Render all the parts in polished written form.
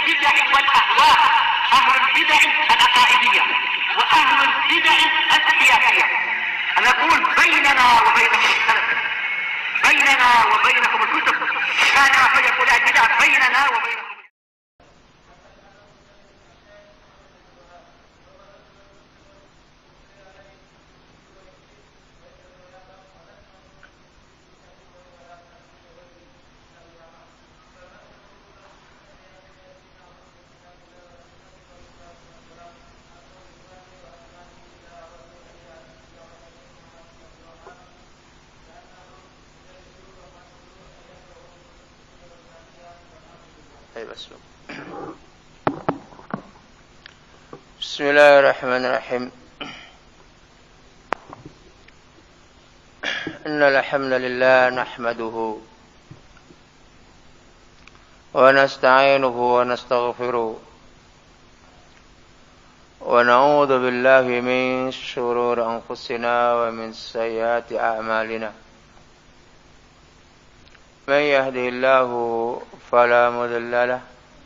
البدع والأهواء، أهل البدع العقائدية وأهل البدع السياسية. أنا أقول بيننا وبينكم السلف، بيننا وبينكم الكتب، كان فيقول البدع بيننا وبينكم. بسم الله الرحمن الرحيم. إن الحمد لله نحمده ونستعينه ونستغفره ونعوذ بالله من شرور أنفسنا ومن سيئات أعمالنا. من يهده الله فلا مضل له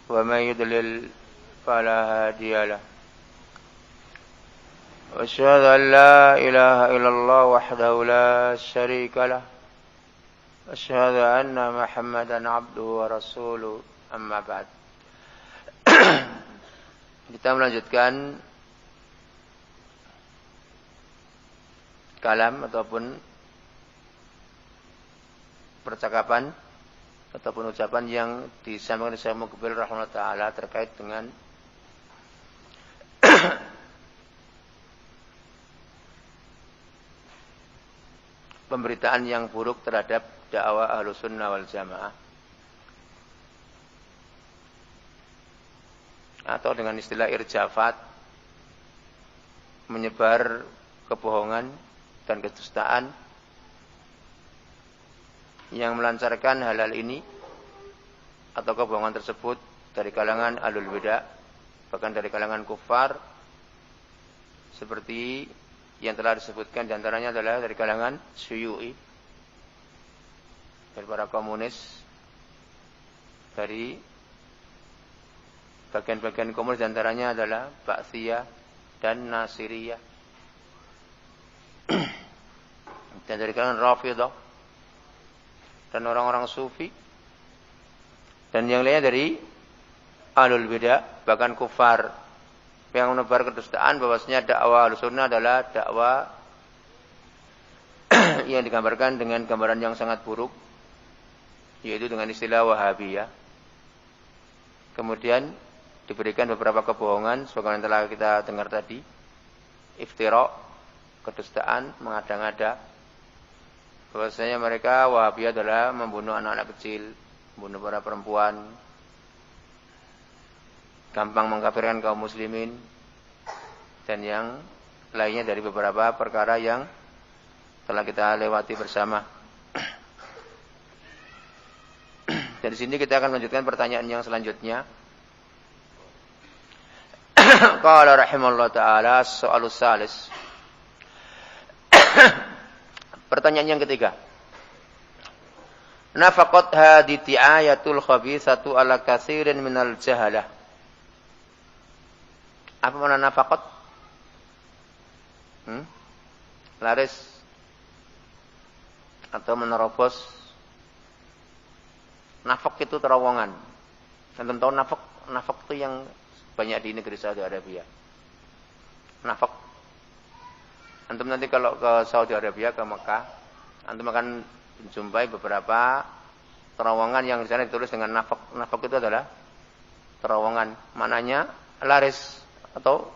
ومن يضلل فلا هادي له. وأشهد أن لا إله إلا الله وحده لا شريك له. أشهد أن محمدا عبده ورسوله. أما بعد. Kita melanjutkan kalam ataupun percakapan ataupun ucapan yang disampaikan oleh Syekh Muqbil rahimahullah taala terkait dengan pemberitaan yang buruk terhadap dakwah Ahlussunnah wal Jamaah, atau dengan istilah irjafat, menyebar kebohongan dan kedustaan yang melancarkan hal-hal ini atau kebohongan tersebut dari kalangan ahlul bidah, bahkan dari kalangan kufar, seperti yang telah disebutkan diantaranya adalah dari kalangan Syuyu'i, dari para komunis, dari bagian-bagian komunis diantaranya adalah Ba'thiyah dan Nasiriyah, dan dari kalangan Rafidah dan orang-orang Sufi, dan yang lainnya dari ahlul bidah, bahkan kufar, yang menebar kedustaan bahwasanya dakwah Ahlussunnah adalah dakwah yang digambarkan dengan gambaran yang sangat buruk, yaitu dengan istilah Wahabiyah. Kemudian diberikan beberapa kebohongan sebagaimana yang telah kita dengar tadi, iftira, kedustaan, mengada-ngada bahwasanya mereka Wahabiyah adalah membunuh anak-anak kecil, membunuh para perempuan, gampang mengkafirkan kaum muslimin, dan yang lainnya dari beberapa perkara yang telah kita lewati bersama. Dari sini kita akan lanjutkan pertanyaan yang selanjutnya. Qala rahimahullah ta'ala soalus salis. Pertanyaan yang ketiga. Nafaqat haditi ayatul khabithatu ala katsirin minal jahalah. Apa makna nafaqat? Laris atau menerobos. Nafaq itu terowongan. Antum tahu nafaq? Nafaq itu yang banyak di negeri Saudi Arabia. Nafaq. Antum nanti kalau ke Saudi Arabia, ke Mekah, antum akan menjumpai beberapa terowongan yang di sana ditulis dengan nafaq. Nafaq itu adalah terowongan. Maknanya laris atau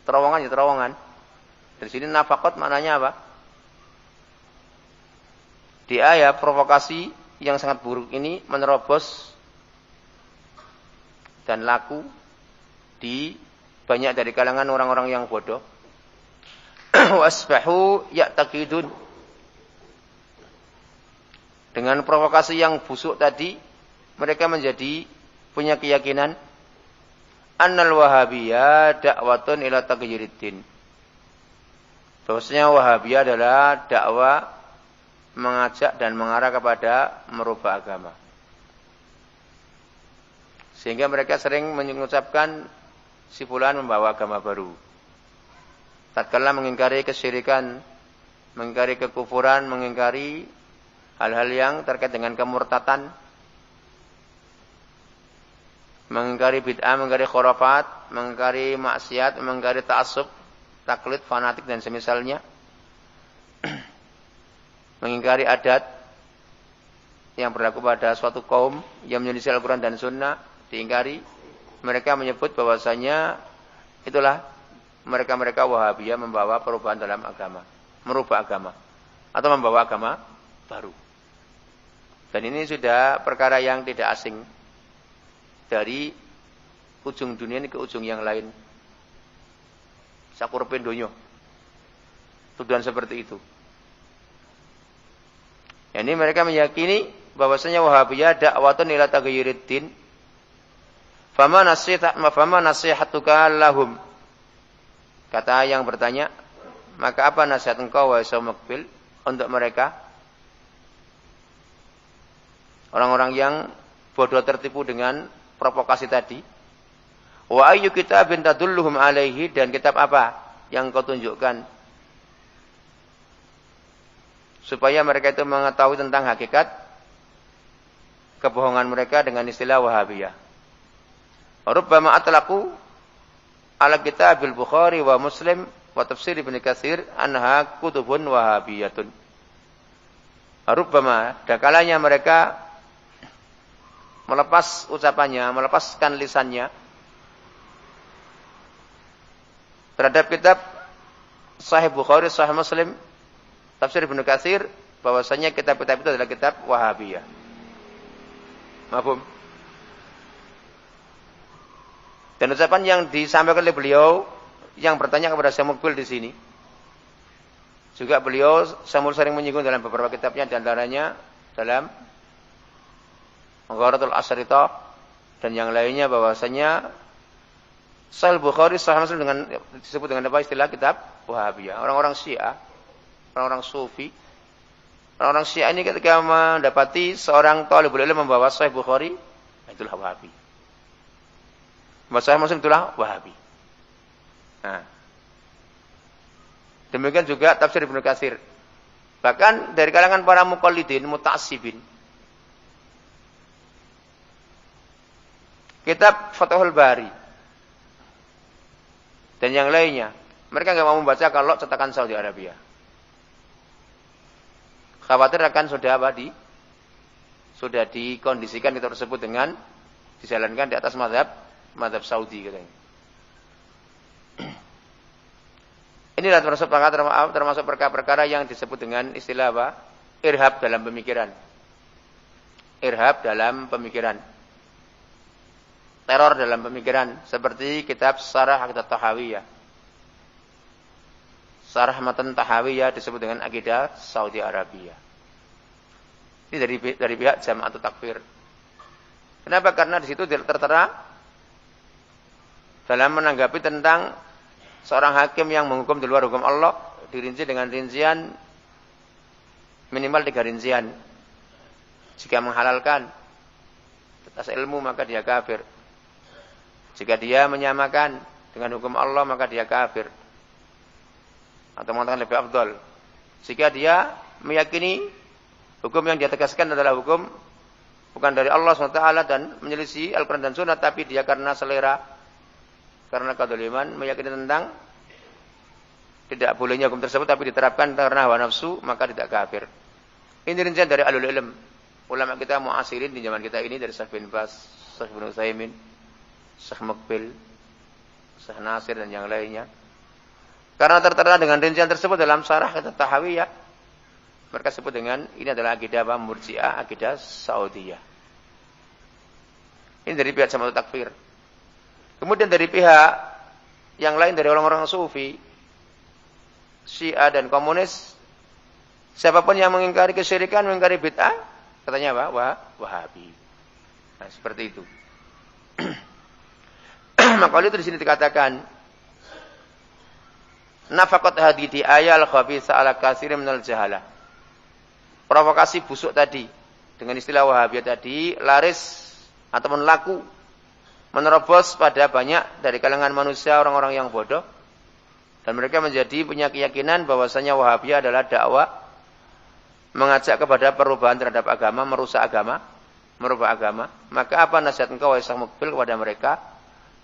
terowongan, ya terowongan. Dari sini nafaqat maknanya apa? Di ayat provokasi yang sangat buruk ini menerobos dan laku di banyak dari kalangan orang-orang yang bodoh. Wasbahu ya'taqidun. Dengan provokasi yang busuk tadi, mereka menjadi punya keyakinan annal wahabiyah da'watun ila taghyiriddin. Bahwasanya Wahabiyah adalah dakwah mengajak dan mengarah kepada merubah agama. Sehingga mereka sering mengucapkan si fulan membawa agama baru. Tatkala mengingkari kesyirikan, mengingkari kekufuran, mengingkari hal-hal yang terkait dengan kemurtatan, mengingkari bid'ah, mengingkari khurafat, mengingkari maksiat, mengingkari ta'assub, taklid, fanatik dan semisalnya, mengingkari adat yang berlaku pada suatu kaum yang menyelisih Al-Quran dan Sunnah, diingkari. Mereka menyebut bahwasanya itulah mereka-mereka Wahabiyah membawa perubahan dalam agama, merubah agama, atau membawa agama baru. Dan ini sudah perkara yang tidak asing dari ujung dunia ini ke ujung yang lain. Sakurpen donyo. Tuduhan seperti itu. Ini mereka meyakini bahwasanya Wahabiyah dakwatun ila taghayyuriddin. Fama nasihatuka lahum. Kata yang bertanya, maka apa nasihat engkau wahai Syekh Muqbil untuk mereka? Orang-orang yang bodoh tertipu dengan provokasi tadi. Wa ayyu kitabin tadulluhum alaihi, dan kitab apa yang kau tunjukkan supaya mereka itu mengetahui tentang hakikat kebohongan mereka dengan istilah Wahabiyah. Rubbama atlaqu ala kitabil Bukhari wa Muslim wa tafsir Ibnu Katsir anha kutubun wahabiyatun. Rubbama, dakalanya mereka melepas ucapannya, melepaskan lisannya terhadap kitab Sahih Bukhari, Sahih Muslim, tafsir Ibnu Katsir, bahwasanya kitab-kitab itu adalah kitab Wahabiyah. Mafhum? Dan ucapan yang disampaikan oleh beliau yang bertanya kepada Syekh Muqbil di sini, juga beliau sering menyinggung dalam beberapa kitabnya, di antaranya dalam Magharatul Asyrita dan yang lainnya, bahwasanya Sahih Bukhari, Sahih Muslim disebut dengan apa istilah kitab Wahabiyah. Orang-orang Syiah, orang-orang Sufi, orang-orang Syiah ini ketika mendapati seorang talibul ilm membawa Sahih Bukhari, itulah Wahabi. Sahih Muslim itulah Wahabi. Nah, demikian juga tafsir Ibnu Katsir. Bahkan dari kalangan para muqallidin, muta'assibin, kitab Fathul Bari dan yang lainnya, mereka enggak mau membaca kalau cetakan Saudi Arabia. Khawatir akan sudah dikondisikan itu tersebut dengan dijalankan di atas mazhab Saudi katanya. Inilah termasuk perkara-perkara yang disebut dengan istilah apa? Irhab dalam pemikiran. Irhab dalam pemikiran. Teror dalam pemikiran, seperti kitab Syarah Aqidah Tahawiyah. Syarah Matan Tahawiyah disebut dengan akidah Saudi Arabia. Ini dari pihak Jama'atut Takfir. Kenapa? Karena di situ tertera dalam menanggapi tentang seorang hakim yang menghukum di luar hukum Allah, dirinci dengan rincian minimal 3 rincian. Jika menghalalkan atas ilmu maka dia kafir. Jika dia menyamakan dengan hukum Allah maka dia kafir, atau mengatakan lebih afdal. Jika dia meyakini hukum yang dia tegaskan adalah hukum bukan dari Allah SWT dan menyelisih Al-Quran dan Sunnah, tapi dia karena selera, karena kedzaliman, meyakini tentang tidak bolehnya hukum tersebut tapi diterapkan karena hawa nafsu, maka tidak kafir. Ini rincian dari ahlul ilm, ulama kita muasirin di zaman kita ini, dari Syekh bin Baz, Syekh bin Utsaimin, Syekh Muqbil, Syekh Nasir dan yang lainnya. Karena tertera dengan rincian tersebut dalam Syarah Aqidah Tahawiyah, mereka sebut dengan ini adalah akidah Murji'ah, akidah Saudiyah. Ini dari pihak Jama'atut Takfir. Kemudian dari pihak yang lain, dari orang-orang Sufi, Syiah dan komunis, siapapun yang mengingkari kesyirikan, mengingkari bid'ah, katanya apa? Wahabi. Nah, seperti itu. Maka itu di sini dikatakan nafaqat hadidi ayal khabitha ala katsirin minal jahalah. Provokasi busuk tadi dengan istilah Wahabiyah tadi laris ataupun laku menerobos pada banyak dari kalangan manusia orang-orang yang bodoh. Dan mereka punya keyakinan bahwasanya Wahabiyah adalah dakwah mengajak kepada perubahan terhadap agama, merubah agama. Maka apa nasihat engkau wahai Syekh Mukbil kepada mereka?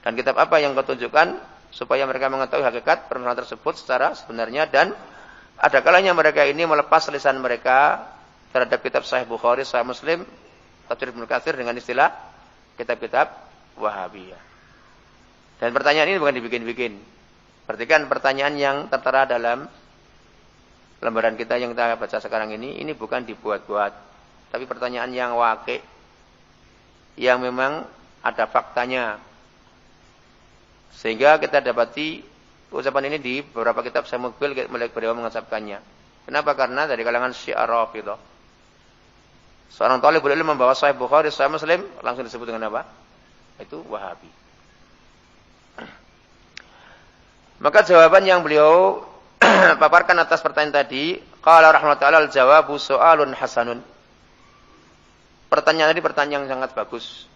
Dan kitab apa yang kau tunjukkan supaya mereka mengetahui hakikat permasalahan tersebut secara sebenarnya, dan ada kalanya mereka ini melepas lisan mereka terhadap kitab Sahih Bukhari, Sahih Muslim, Tafsir Ibnu Katsir dengan istilah kitab-kitab Wahabiyah. Dan pertanyaan ini bukan dibikin-bikin. Perhatikan pertanyaan yang tertera dalam lembaran kita yang kita baca sekarang ini bukan dibuat-buat, tapi pertanyaan yang waqi', yang memang ada faktanya. Sehingga kita dapati ucapan ini di beberapa kitab Syekh Mukbil beliau mengucapkannya. Kenapa? Karena dari kalangan Syiah Rafidhah. Seorang talibul ilmu membawa Sahih Bukhari, Sahih Muslim langsung disebut dengan apa? Itu Wahabi. Maka jawaban yang beliau paparkan atas pertanyaan tadi, qala rahmatullahi al-jawabu su'alun hasanun. Pertanyaan tadi pertanyaan yang sangat bagus.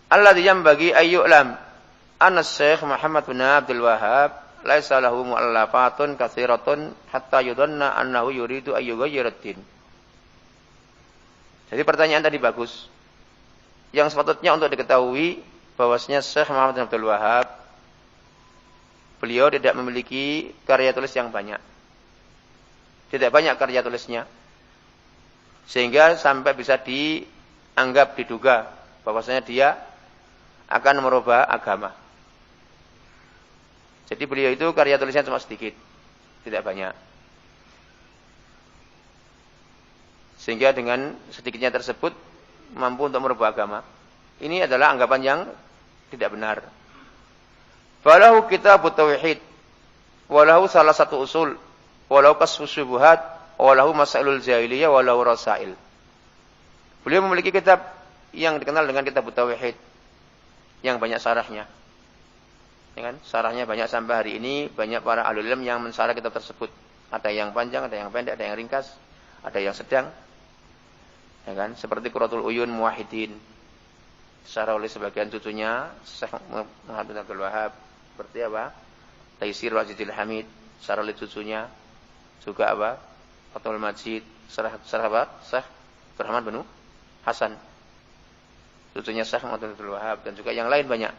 Alladzi yanbaghi ayyu'lam anna Syekh Muhammad bin Abdul Wahhab laisa lahu mu'allafatun katsiratun hatta yudhanna annahu yuridu ayyughayyira ad-din. Jadi pertanyaan tadi bagus. Yang sepatutnya untuk diketahui bahwasanya Syekh Muhammad bin Abdul Wahhab beliau tidak memiliki karya tulis yang banyak. Tidak banyak karya tulisnya. Sehingga sampai bisa dianggap, diduga bahwasanya dia akan merubah agama. Jadi beliau itu karya tulisnya cuma sedikit, tidak banyak. Sehingga dengan sedikitnya tersebut mampu untuk merubah agama. Ini adalah anggapan yang tidak benar. Falahu kitabut tauhid, walahu salah satu usul, walahu kasfus syubuhat, walahu masailul jahiliyah, walahu rasail. Beliau memiliki kitab yang dikenal dengan kitabut tauhid, yang banyak syarahnya. Ya kan? Syarahnya banyak sampai hari ini, banyak para ahlul ilm yang mensyarah kitab tersebut. Ada yang panjang, ada yang pendek, ada yang ringkas, ada yang sedang. Ya kan? Seperti Qurratul Uyun Muwahhidin, syarah oleh sebagian cucunya Syekh Muhammad bin Abdul Wahhab. Seperti apa? Taisir Wajidil Hamid, syarah oleh cucunya. Juga apa? Fathul Majid, syarah apa? Syekh Abdurrahman bin Hasan, cucunya Syekh Muhammad bin Abdul Wahhab, dan juga yang lain banyak.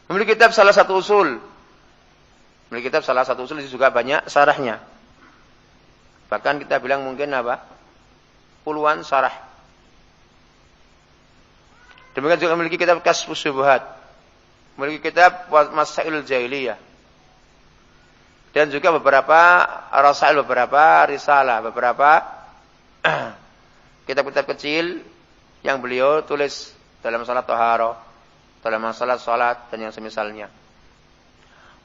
Memiliki kitab salah satu usul. Memiliki kitab salah satu usul itu juga banyak syarahnya. Bahkan kita bilang mungkin apa? Puluhan syarah. Demikian juga memiliki kitab Kasfus Syubuhat. Memiliki kitab Masailul Jahiliyah. Dan juga beberapa rasail, beberapa risalah, beberapa kitab-kitab kecil yang beliau tulis dalam salat taharah, dalam masalah salat dan yang semisalnya.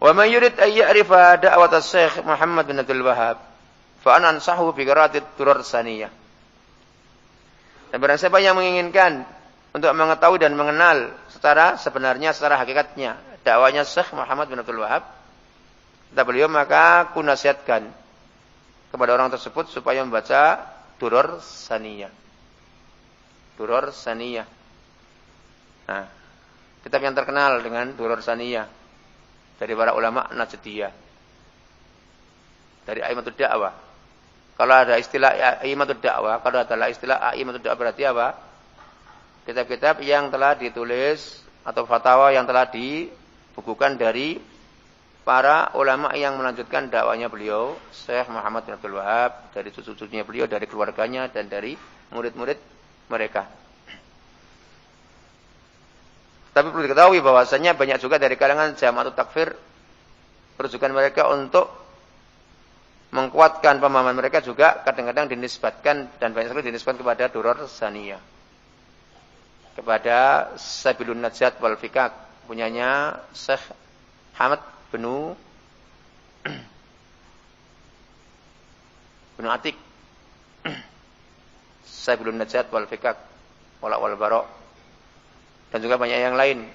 Wa man yurid ay ya'rifa da'wat Syekh Muhammad bin Abdul Wahhab fa an ansahu bi qira'atit Durar Saniyah. Dan barang siapa yang menginginkan untuk mengetahui dan mengenal secara sebenarnya, secara hakikatnya dakwahnya Syekh Muhammad bin Abdul Wahhab, kata beliau, maka ku nasihatkan kepada orang tersebut supaya membaca Durar Saniyah. Durar Saniyah. Nah, kitab yang terkenal dengan Durar Saniyah dari para ulama Najdiyah, dari Aimatud Da'wah. Kalau ada istilah Aimatud Da'wah, kalau adalah istilah Aimatud Da'wah berarti apa? Kitab-kitab yang telah ditulis atau fatwa yang telah dibukukan dari para ulama yang melanjutkan dakwahnya beliau, Syekh Muhammad bin Abdul Wahhab, dari cucu-cucunya beliau, dari keluarganya, dan dari murid-murid mereka. Tapi perlu diketahui bahwasanya banyak juga dari kalangan Jama'atut Takfir, rujukan mereka untuk mengkuatkan pemahaman mereka juga kadang-kadang dinisbatkan, dan banyak sekali dinisbatkan kepada Durar Saniyah, kepada Sabilun Najat wal Fikak, punyanya Syekh Hamad bin Atik, Sabilun Najat wal Fikak, wal Barok, dan juga banyak yang lain.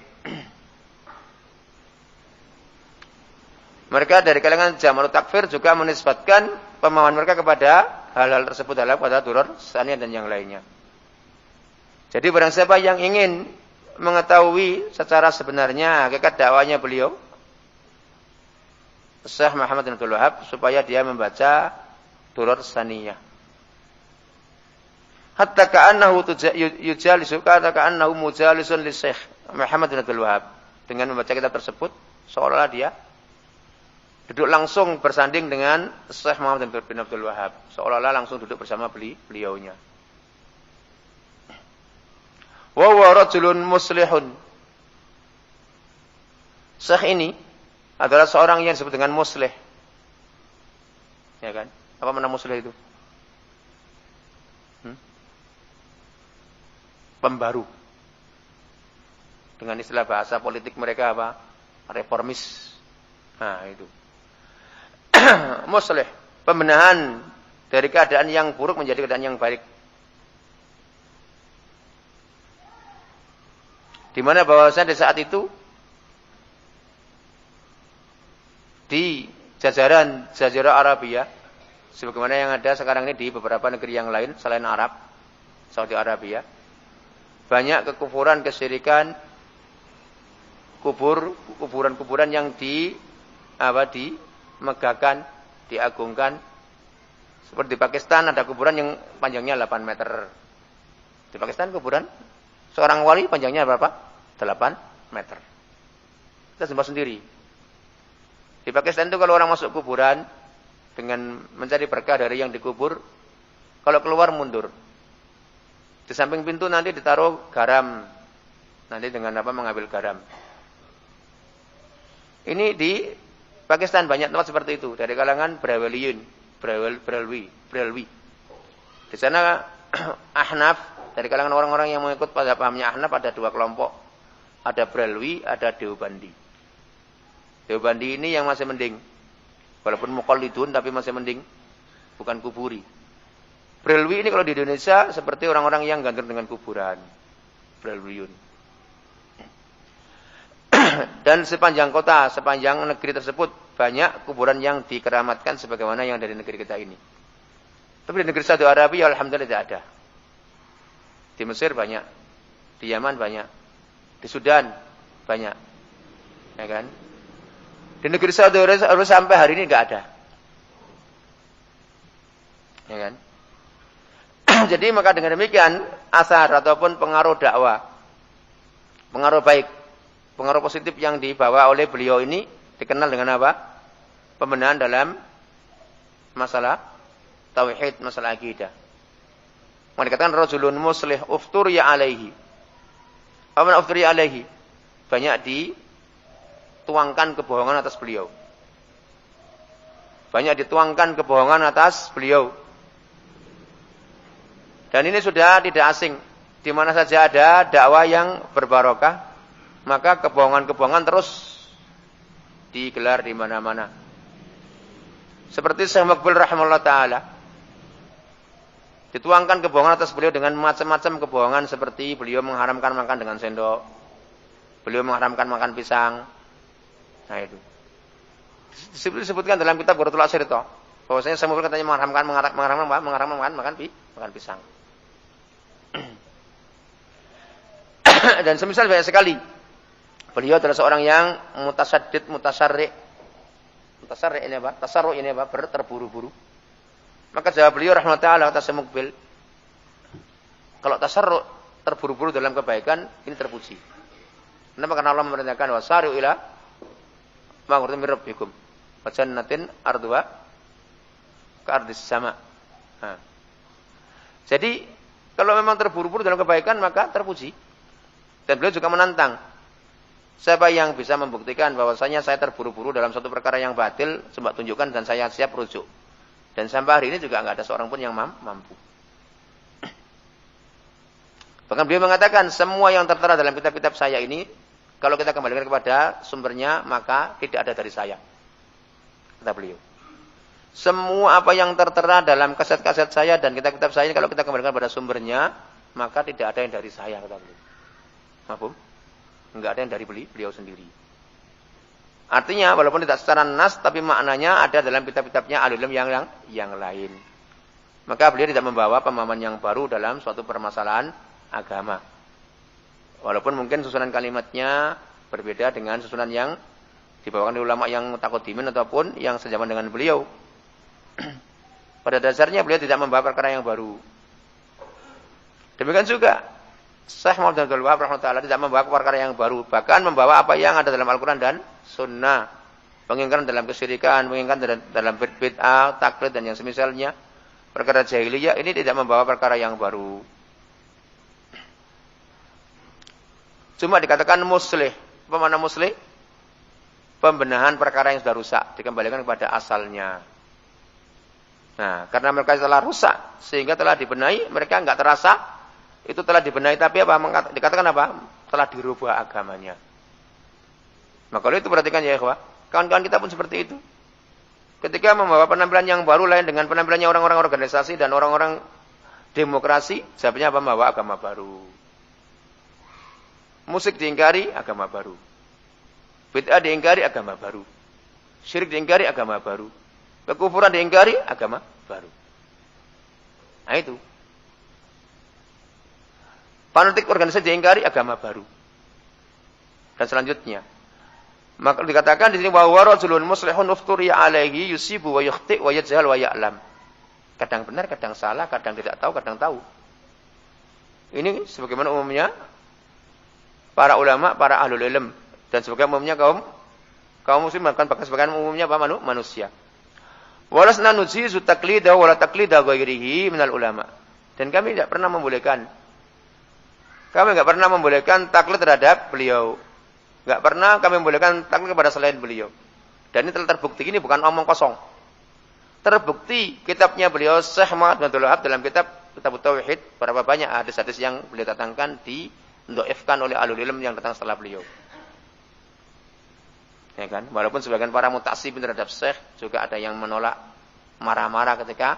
Mereka dari kalangan Jama'atut Takfir juga menisbatkan pemahaman mereka kepada hal-hal tersebut, adalah pada Durar Saniyah dan yang lainnya. Jadi barang siapa yang ingin mengetahui secara sebenarnya hakikat dakwahnya beliau Syekh Muhammad bin Abdul Wahab, supaya dia membaca Durar Saniyah. Hatta ka'annahu yujalisu ka'annahu mujalisun li Syekh Muhammad bin Abdul Wahab. Dengan membaca kitab tersebut, seolah-olah dia duduk langsung bersanding dengan Syekh Muhammad bin Abdul Wahab. Seolah-olah langsung duduk bersama beliaunya. Wa huwa rajulun muslihun. Syekh ini adalah seorang yang disebut dengan muslih. Ya kan? Apa makna muslih itu? Pembaru. Dengan istilah bahasa politik mereka apa? Reformis. Nah, itu. Muslih, pembenahan dari keadaan yang buruk menjadi keadaan yang baik. Di mana bahwasanya di saat itu di jajaran Jazirah Arabia, sebagaimana yang ada sekarang ini di beberapa negeri yang lain selain Arab, Saudi Arabia, banyak kekufuran, kesyirikan, kuburan-kuburan yang dimegahkan, diagungkan. Seperti di Pakistan ada kuburan yang panjangnya 8 meter. Di Pakistan kuburan seorang wali panjangnya berapa? 8 meter. Kita sembah sendiri. Di Pakistan itu kalau orang masuk kuburan dengan mencari berkah dari yang dikubur, kalau keluar mundur. Di samping pintu nanti ditaruh garam. Nanti dengan apa? Mengambil garam. Ini di Pakistan banyak tempat seperti itu. Dari kalangan Brelwi. Di sana Ahnaf, dari kalangan orang-orang yang mengikut pada pahamnya Ahnaf ada 2 kelompok. Ada Brelwi, ada Deobandi. Deobandi ini yang masih mending. Walaupun muqallidun tapi masih mending. Bukan kuburi. Brelwi ini kalau di Indonesia seperti orang-orang yang gandrung dengan kuburan. Brelwiyun. Dan sepanjang kota, sepanjang negeri tersebut banyak kuburan yang dikeramatkan sebagaimana yang dari negeri kita ini. Tapi di negeri Saudi Arabia alhamdulillah tidak ada. Di Mesir banyak. Di Yaman banyak. Di Sudan banyak. Ya kan? Di negeri Saudi Arabia sampai hari ini enggak ada. Ya kan? Jadi maka dengan demikian asar ataupun pengaruh dakwah, pengaruh baik, pengaruh positif yang dibawa oleh beliau ini dikenal dengan apa? Pembenahan dalam masalah tauhid, masalah akidah. Maka dikatakan rajulun muslih ufturiya alaihi. Apa makna ufturiya alaihi? Banyak dituangkan kebohongan atas beliau. Banyak dituangkan kebohongan atas beliau. Dan ini sudah tidak asing. Di mana saja ada dakwah yang berbarokah, maka kebohongan-kebohongan terus digelar di mana-mana. Seperti Syekh Maqbul rahimahullah taala. Dituangkan kebohongan atas beliau dengan macam-macam kebohongan seperti beliau mengharamkan makan dengan sendok. Beliau mengharamkan makan pisang. Nah itu. Disebutkan dalam kitab Ghurratul Asir itu. Bahwasanya Syekh Maqbul katanya mengharamkan makan pisang. Dan semisal banyak sekali. Beliau adalah seorang yang mutasaddid, mutasarri'. Mutasarri' ini apa? Tasarru' ini apa? Terburu-buru. Maka jawab beliau rahmatullah atas Mukbil. Kalau tasarru' terburu-buru dalam kebaikan, ini terpuji. Kenapa? Karena Allah memerintahkan wasari'u ila maghfiratin min rabbikum wa jannatin arduha ka'ardis sama. Nah. Jadi, kalau memang terburu-buru dalam kebaikan, maka terpuji. Dan beliau juga menantang. Siapa yang bisa membuktikan bahwasanya saya terburu-buru dalam suatu perkara yang batil, coba tunjukkan dan saya siap rujuk. Dan sampai hari ini juga enggak ada seorang pun yang mampu. Bahkan beliau mengatakan semua yang tertera dalam kitab-kitab saya ini, kalau kita kembalikan kepada sumbernya, maka tidak ada dari saya. Kata beliau. Semua apa yang tertera dalam kaset-kaset saya dan kitab-kitab saya, kalau kita kembalikan pada sumbernya, maka tidak ada yang dari saya, kata beliau. Mahfum? Enggak ada yang dari beliau sendiri. Artinya, walaupun tidak secara nas, tapi maknanya ada dalam kitab-kitabnya al-ilm yang lain. Maka beliau tidak membawa pemahaman yang baru dalam suatu permasalahan agama. Walaupun mungkin susunan kalimatnya berbeda dengan susunan yang dibawakan oleh ulama yang mutaqaddimin ataupun yang sejaman dengan beliau. Pada dasarnya beliau tidak membawa perkara yang baru. Demikian juga Syekh Muhammad Abdul Wahab rahimahullah tidak membawa perkara yang baru, bahkan membawa apa yang ada dalam Al-Quran dan Sunnah. Pengingkaran dalam kesyirikan, pengingkaran dalam bid'ah, taklid dan yang semisalnya. Perkara jahiliyah ini tidak membawa perkara yang baru. Cuma dikatakan muslih. Apa makna muslih? Pembenahan perkara yang sudah rusak, dikembalikan kepada asalnya. Nah, karena mereka telah rusak, sehingga telah dibenahi, mereka enggak terasa, itu telah dibenahi, tapi apa? Dikatakan apa? Telah dirubah agamanya. Maka kalau itu perhatikan ya ikhwah, kawan-kawan kita pun seperti itu. Ketika membawa penampilan yang baru lain dengan penampilannya orang-orang organisasi dan orang-orang demokrasi, jawabnya apa? Membawa agama baru. Musik diingkari, agama baru. Bid'ah diingkari, agama baru. Syirik diingkari, agama baru. Kekufuran diingkari, agama baru. Nah itu. Fanatik organisasi diingkari, agama baru. Dan selanjutnya. Maka dikatakan di sini bahwa rajulun muslihun ufturi alaihi yusibu wa yukhti wa yajhal wa ya'lam. Kadang benar, kadang salah, kadang tidak tahu, kadang tahu. Ini sebagaimana umumnya para ulama, para ahlul ilm. Dan sebagai umumnya kaum muslim bahkan sebagian umumnya apa manusia. Walasna nujizu taqlida wala taqlida ghairihi minal ulama. Dan kami tidak pernah membolehkan taklid terhadap beliau. Enggak pernah kami membolehkan taklid kepada selain beliau. Dan ini telah terbukti, ini bukan omong kosong. Terbukti kitabnya beliau Syekh Muhammad Abdul Wahab dalam kitab Tauhid, berapa banyak hadis-hadis yang beliau datangkan dhaifkan oleh ahlul ilm yang datang setelah beliau. Ya kan? Walaupun sebagian para mutaksibin terhadap Syekh juga ada yang menolak, marah-marah ketika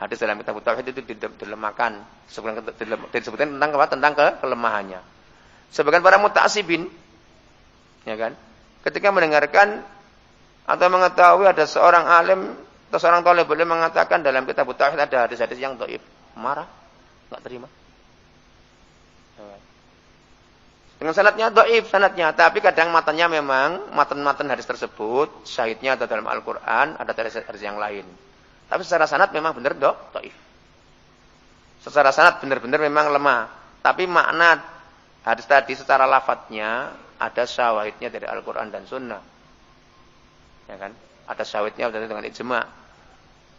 hadis dalam kitab Tauhid itu dilemahkan, disebutkan tentang apa? Tentang kelemahannya. Sebagian para mutaksibin, ya kan? Ketika mendengarkan atau mengetahui ada seorang alim atau seorang thalibul ilm mengatakan dalam kitab Tauhid ada hadis-hadis yang dhaif, marah, enggak terima. Dengan sanadnya dhaif sanadnya, tapi kadang matanya memang matan hadis tersebut syahidnya ada dalam Al-Qur'an, ada hadis yang lain. Tapi secara sanad memang benar dhaif. Secara sanad benar-benar memang lemah, tapi makna hadis tadi secara lafadznya ada syahidnya dari Al-Qur'an dan Sunnah. Ya kan? Ada syahidnya dengan ijma'.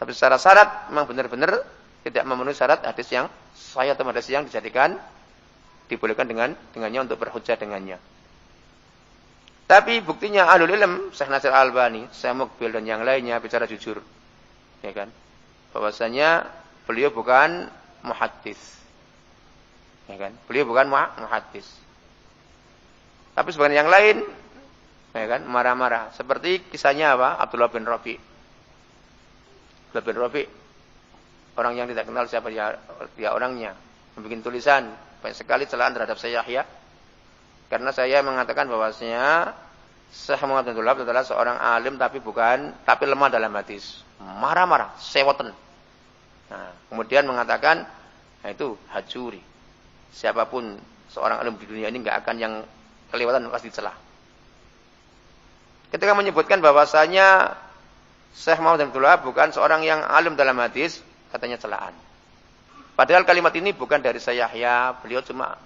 Tapi secara syarat memang benar-benar tidak memenuhi syarat hadis yang sahih atau hadis yang dijadikan dibolehkan dengannya untuk berhujjah dengannya. Tapi buktinya ahlul ilm, Syekh Nasir Al-Albani, Syekh Muqbil dan yang lainnya bicara jujur. Ya kan? Bahwasanya beliau bukan muhaddits. Ya kan? Beliau bukan muhaddits. Tapi sebagian yang lain ya kan, marah-marah. Seperti kisahnya apa? Abdullah bin Rafi. Abdullah bin Rafi, orang yang tidak kenal siapa dia orangnya, membuat tulisan banyak sekali celaan terhadap saya Yahya. Karena saya mengatakan bahwasanya Syekh Muhammad Abdul Wahab adalah seorang alim tapi lemah dalam hadis. Marah-marah, sewoten. Nah, kemudian mengatakan, nah itu hajuri. Siapapun seorang alim di dunia ini enggak akan yang kelewatan pasti celah. Ketika menyebutkan bahwasanya Syekh Muhammad Abdul Wahab bukan seorang yang alim dalam hadis, katanya celaan. Padahal kalimat ini bukan dari saya Yahya, beliau cuma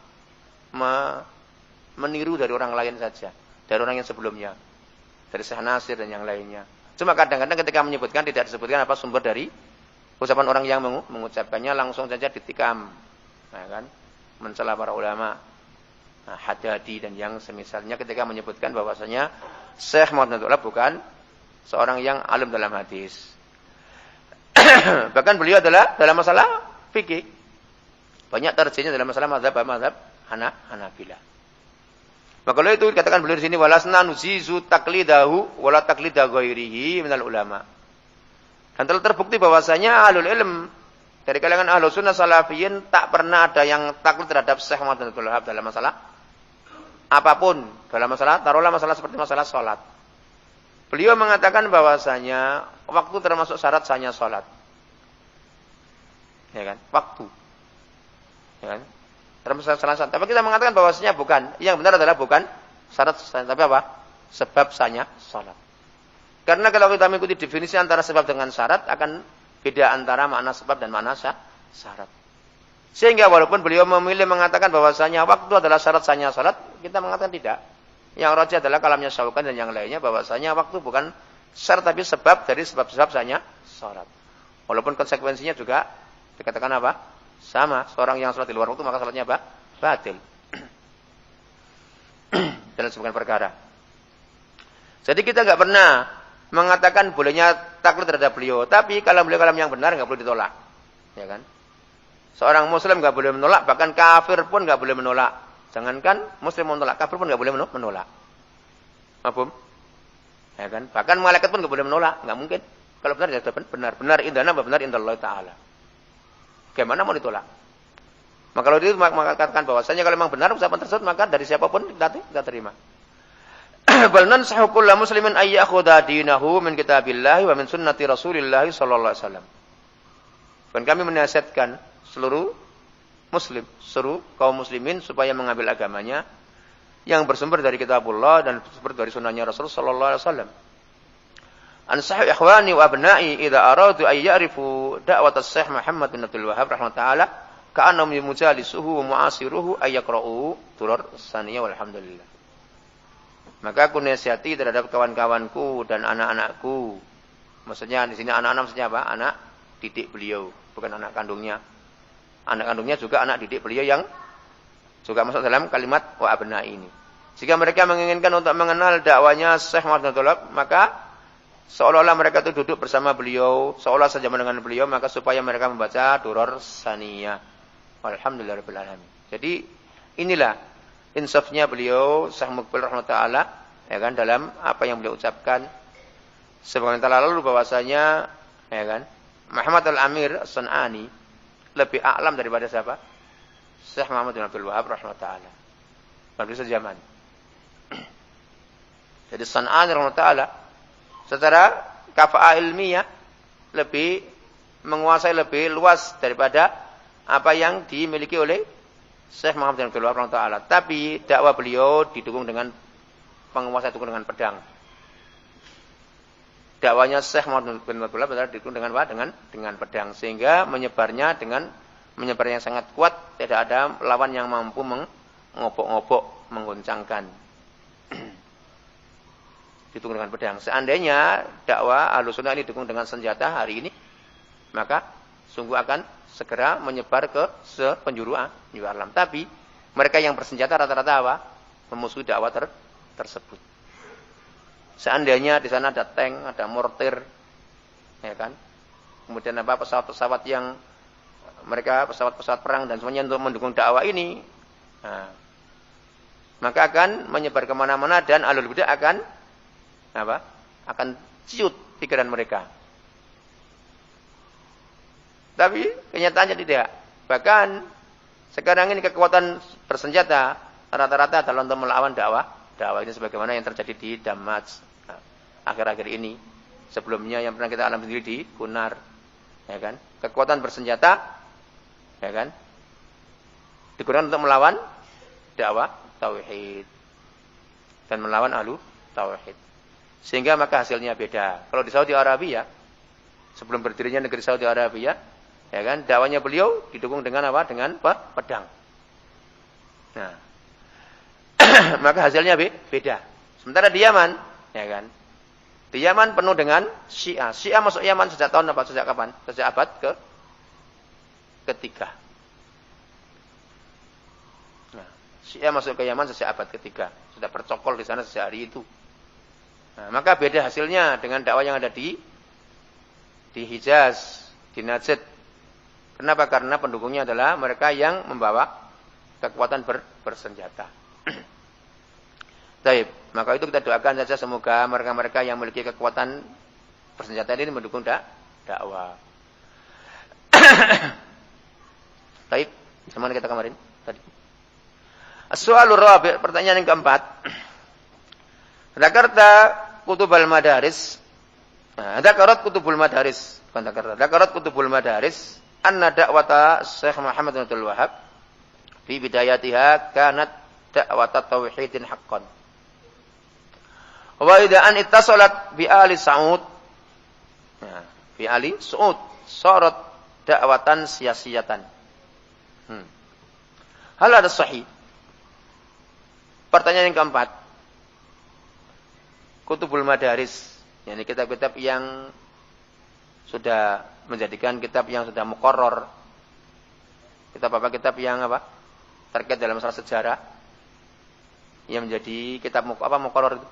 meniru dari orang lain saja, dari orang yang sebelumnya, dari Syekh Nasir dan yang lainnya. Cuma kadang-kadang ketika menyebutkan tidak disebutkan apa sumber dari ucapan orang yang mengucapkannya, langsung saja ditikam, nah, kan? Mencela para ulama, Haddadi dan yang semisalnya ketika menyebutkan bahwasanya Syekh Muhammad Abdul Wahab bukan seorang yang alim dalam hadis. Bahkan beliau adalah dalam masalah fikih banyak terjadinya dalam masalah mazhab Hanafilah. Maka kalau itu dikatakan beliau di sini walasna nuzizu taqlidahu wala taqlida ghairihi minal ulama. Dan telah terbukti bahwasanya ahlul ilm dari kalangan ahlus sunnah salafiyin tak pernah ada yang taklid terhadap Syekh Muhammad Abdul Wahab dalam masalah apapun, dalam masalah taruhlah masalah seperti masalah salat. Beliau mengatakan bahwasanya waktu termasuk syarat sahnya salat. Ya kan? Waktu. Ya kan? dalam salah satu. Tapi kita mengatakan bahwasanya bukan. Yang benar adalah bukan syarat, tapi apa? Sebab sahnya salat. Karena kalau kita mengikuti definisi antara sebab dengan syarat akan beda antara makna sebab dan makna syarat. Sehingga walaupun beliau memilih mengatakan bahwasanya waktu adalah syarat sahnya salat, kita mengatakan tidak. Yang rajih adalah kalamnya Syaukani dan yang lainnya bahwasanya waktu bukan syarat tapi sebab dari sebab-sebab sahnya salat. Walaupun konsekuensinya juga dikatakan apa? Sama. Seorang yang salat di luar waktu maka salatnya apa? Batil. Dalam sebuah perkara. Jadi kita nggak pernah mengatakan bolehnya taklid terhadap beliau, tapi kalau beliau kalam yang benar nggak boleh ditolak, ya kan? Seorang muslim nggak boleh menolak, bahkan kafir pun nggak boleh menolak. Jangankan muslim menolak, kafir pun nggak boleh menolak. Paham? Ya kan? Bahkan malaikat pun nggak boleh menolak, nggak mungkin. Kalau benar ya benar, benar indana, benar indallah taala. Bagaimana mau ditolak? Maka kalau itu maka katakan bahwasanya kalau memang benar ucapan tersebut maka dari siapapun kita terima. Bal nansahu kullu muslimin ay ya'khudha dinahu min kitabillahi wa min sunnati Rasulillah sallallahu alaihi wasallam. Dan kami menasihatkan seluruh muslim, seluruh kaum muslimin supaya mengambil agamanya yang bersumber dari kitabullah dan bersumber dari sunnahnya Rasul sallallahu alaihi wasallam. Ansahu ikhwani wa abna'i idza aradu ay ya'rifu da'wat as-Syekh Muhammad bin Abdul Wahhab rahimahullah ka'annahum mujalisuhu wa mu'asiruhu ay yaqra'u turar saniyah walhamdulillah. Maka aku nasihati terhadap kawan-kawanku dan anak-anakku. Maksudnya di sini anak-anak maksudnya apa? Anak didik beliau, bukan anak kandungnya. Anak kandungnya juga anak didik beliau yang juga masuk dalam kalimat wa abna ini. Jika mereka menginginkan untuk mengenal dakwanya Syekh Muhammad bin Abdul Wahhab, maka seolah-olah mereka itu duduk bersama beliau, seolah saja mendengar beliau, maka supaya mereka membaca Durar Saniyah. Alhamdulillahirabbil alamin. Jadi inilah insafnya beliau Syekh Muqbil rahimahullah ya kan dalam apa yang beliau ucapkan sebagaimana telah lalu bahwasanya ya kan Muhammad Al-Amir As-San'ani lebih a'lam daripada siapa? Syekh Muhammad bin Abdul Wahhab rahimahullah. Pada zaman. Jadi San'ani rahimahullah secara kafa'ah ilmiah lebih menguasai lebih luas daripada apa yang dimiliki oleh Syekh Muhammad bin Abdul Wahhab ta'ala. Tapi dakwah beliau didukung dengan penguasa didukung dengan pedang. Dakwanya Syekh Muhammad bin Abdul Wahhab didukung dengan apa? Dengan pedang sehingga menyebarnya yang sangat kuat, tidak ada lawan yang mampu mengobok-ngobok, menggoncangkan. Didukung dengan pedang. Seandainya dakwah Ahlussunnah ini didukung dengan senjata hari ini, maka sungguh akan segera menyebar ke sepenjuru alam. Tapi mereka yang bersenjata rata-rata apa? Memusuhi dakwah tersebut. Seandainya di sana ada tank, ada mortir, ya kan? Kemudian apa pesawat-pesawat yang mereka pesawat-pesawat perang dan semuanya untuk mendukung dakwah ini, nah, maka akan menyebar kemana-mana dan ahlul bidah akan apa? Akan ciut pikiran mereka. Tapi kenyataannya tidak. Bahkan sekarang ini kekuatan bersenjata rata-rata adalah untuk melawan dakwah. Dakwah ini sebagaimana yang terjadi di Damaj akhir-akhir ini. Sebelumnya yang pernah kita alami sendiri di Kunar, ya kan? Kekuatan bersenjata, ya kan? Digunakan untuk melawan dakwah tauhid dan melawan ahlu tauhid. Sehingga maka hasilnya beda. Kalau di Saudi Arabia, sebelum berdirinya negeri Saudi Arabia, ya kan, dakwanya beliau didukung dengan apa? Dengan pedang. Nah, maka hasilnya beda. Sementara di Yaman, ya kan, di Yaman penuh dengan Syiah. Syiah masuk Yaman sejak tahun apa? Sejak kapan? Sejak abad ketiga. Nah, Syiah masuk ke Yaman sejak abad ketiga. Sudah bercokol di sana sejak hari itu. Nah, maka beda hasilnya dengan dakwah yang ada di Hijaz, di Najd. Kenapa? Karena pendukungnya adalah mereka yang membawa kekuatan bersenjata. Baik, maka itu kita doakan saja semoga mereka-mereka yang memiliki kekuatan bersenjata ini mendukung dakwah. Baik, sama kita kemarin tadi. As-su'alur rabi', pertanyaan yang keempat. Dzakarta kutubul madaris. Nah, dzakarat kutubul madaris, bukan dzakarat kutubul madaris anna da'wata Syekh Muhammad bin Abdul Wahhab fi bidayatiha kanat da'wat tauhidin haqqan. Wa idza an ittasalat bi ali Saud. Nah, fi ali Saud sarat da'watan sia-siatan. Hal ada sahih? Pertanyaan yang keempat. Kutubul Madaris, yakni kitab-kitab yang sudah menjadikan kitab yang sudah muqarrar. Kitab apa? Kitab yang apa? Terkait dalam masalah sejarah. Yang menjadi kitab muqarrar itu.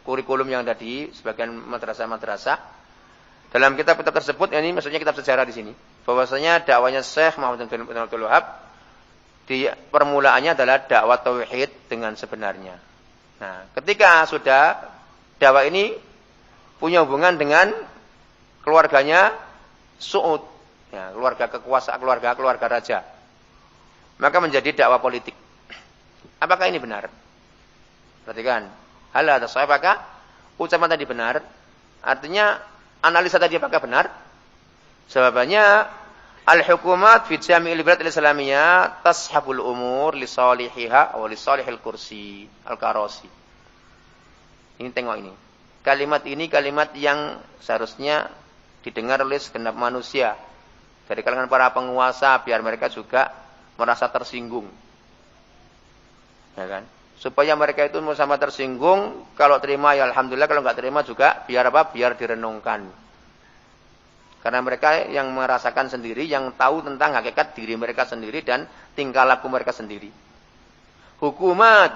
Kurikulum yang ada di sebagian madrasah-madrasah. Dalam kitab-kitab tersebut, ini maksudnya kitab sejarah di sini. Bahwasanya dakwanya Syekh Muhammad bin Abdul Wahab di permulaannya adalah dakwah tauhid dengan sebenarnya. Nah, ketika sudah dakwah ini punya hubungan dengan keluarganya Suud, ya, keluarga kekuasaan, keluarga raja, maka menjadi dakwah politik. Apakah ini benar? Perhatikan, hal ada sahih, apakah ucapan tadi benar? Artinya analisa tadi apakah benar? Jawabannya al-hukumat fi jami'il bilad al-islamiyah tashabul umur li salihiha wa li salihil kursi al-karasi. Ini tengok ini. Kalimat ini kalimat yang seharusnya didengar oleh segenap manusia dari kalangan para penguasa biar mereka juga merasa tersinggung. Ya kan? Supaya mereka itu sama tersinggung, kalau terima ya alhamdulillah, kalau enggak terima juga biar apa? Biar direnungkan. Karena mereka yang merasakan sendiri, yang tahu tentang hakikat diri mereka sendiri dan tingkah laku mereka sendiri. Hukumat,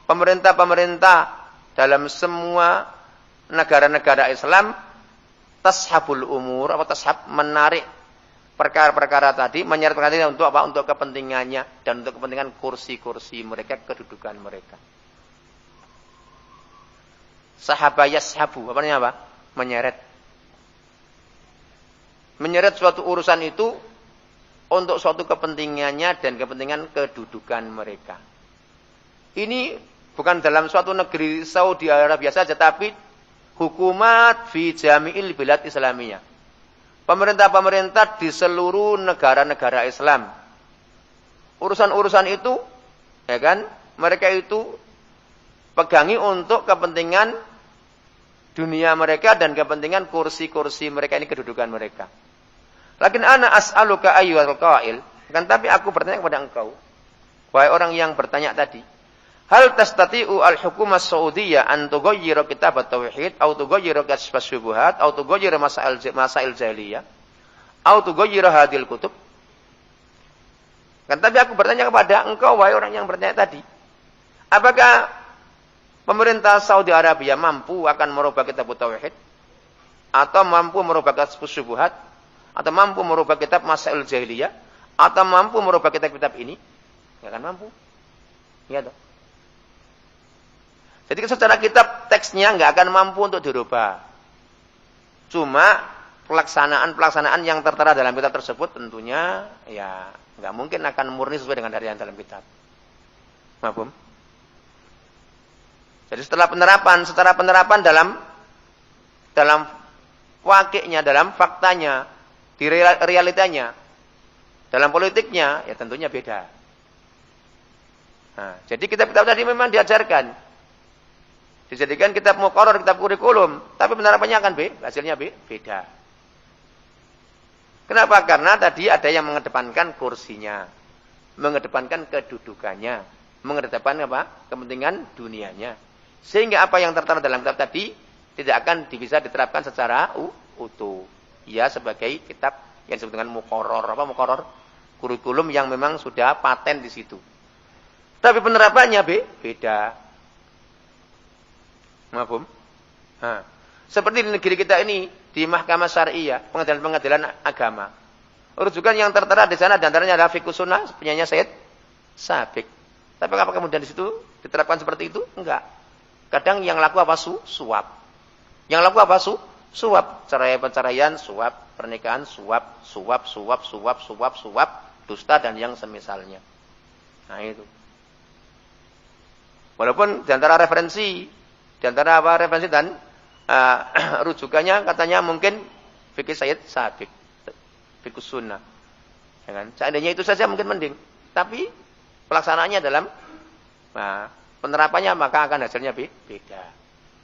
pemerintah-pemerintah dalam semua negara-negara Islam tashabul umur, tashab, menarik perkara-perkara tadi, menyeret perkara tadi untuk apa? Untuk kepentingannya dan untuk kepentingan kursi-kursi mereka, kedudukan mereka. Sahaba yashabu, apa namanya apa? Menyeret. Menyeret suatu urusan itu untuk suatu kepentingannya dan kepentingan kedudukan mereka. Ini bukan dalam suatu negeri Saudi Arabia saja, tapi hukumat fi jami'il bilad islamiyah. Pemerintah-pemerintah di seluruh negara-negara Islam. Urusan-urusan itu, ya kan, mereka itu pegangi untuk kepentingan dunia mereka dan kepentingan kursi-kursi mereka, ini kedudukan mereka. Lakin ana as'aluka ayyuhal qail, kan, tapi aku bertanya kepada engkau, wahai orang yang bertanya tadi, hal tastati'u al-hukumah Saudiyah an tughayyira kitab at-tauhid aw tughayyira kasf asy-syubuhat aw tughayyira masail jahiliyah aw tughayyira hadhil kutub? Kan, tapi aku bertanya kepada engkau, wahai orang yang bertanya tadi, apakah pemerintah Saudi Arabia mampu akan merubah kitab tauhid, atau mampu merubah kasf asy-syubuhat, atau mampu merubah kitab masail jahiliyah, atau mampu merubah kitab-kitab ini? Enggak akan mampu. Iya toh? Jadi secara kitab teksnya enggak akan mampu untuk dirubah. Cuma pelaksanaan yang tertera dalam kitab tersebut tentunya ya enggak mungkin akan murni sesuai dengan dari yang dalam kitab. Paham? Jadi setelah penerapan dalam wakilnya, dalam faktanya, di realitanya, dalam politiknya, ya tentunya beda. Nah, jadi kitab-kitab tadi memang diajarkan, dijadikan kitab muqarrar, kitab kurikulum, tapi penerapannya akan hasilnya beda. Kenapa? Karena tadi ada yang mengedepankan kursinya, mengedepankan kedudukannya, mengedepankan apa? Kepentingan dunianya. Sehingga apa yang tertera dalam kitab tadi tidak akan bisa diterapkan secara utuh. Ya, sebagai kitab yang disebut dengan muqarrar, muqarrar, kurikulum yang memang sudah paten di situ. Tapi penerapannya beda. Mahfum? Nah, seperti di negeri kita ini, di Mahkamah Syariah, pengadilan-pengadilan agama. Rujukan yang tertera di sana di antaranya adalah Fiqh Sunnah, punyanya Said Sabiq. Tapi apakah kemudian di situ diterapkan seperti itu? Enggak. Kadang yang laku apa? Suap. Yang laku apa? Suap. Perceraian, suap. Pernikahan, suap. Dusta dan yang semisalnya. Nah itu. Walaupun di antara referensi dan rujukannya katanya mungkin fikih Sayyid Sabiq, fikih sunnah. Ya kan? Seandainya itu saja mungkin mending. Tapi pelaksanaannya dalam penerapannya maka akan hasilnya beda.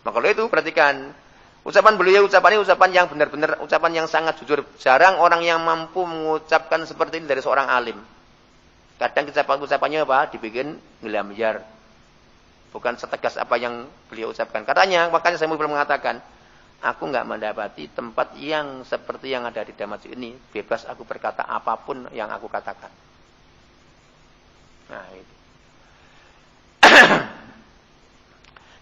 Maka kalau itu perhatikan ucapan beliau, ucapan yang benar-benar ucapan yang sangat jujur. Jarang orang yang mampu mengucapkan seperti ini dari seorang alim. Kadang ucapannya dibikin ngelambiar. Bukan setegas apa yang beliau ucapkan. Katanya, makanya saya mulai mengatakan, aku enggak mendapati tempat yang seperti yang ada di Damaskus ini. Bebas aku berkata apapun yang aku katakan. Nah, itu.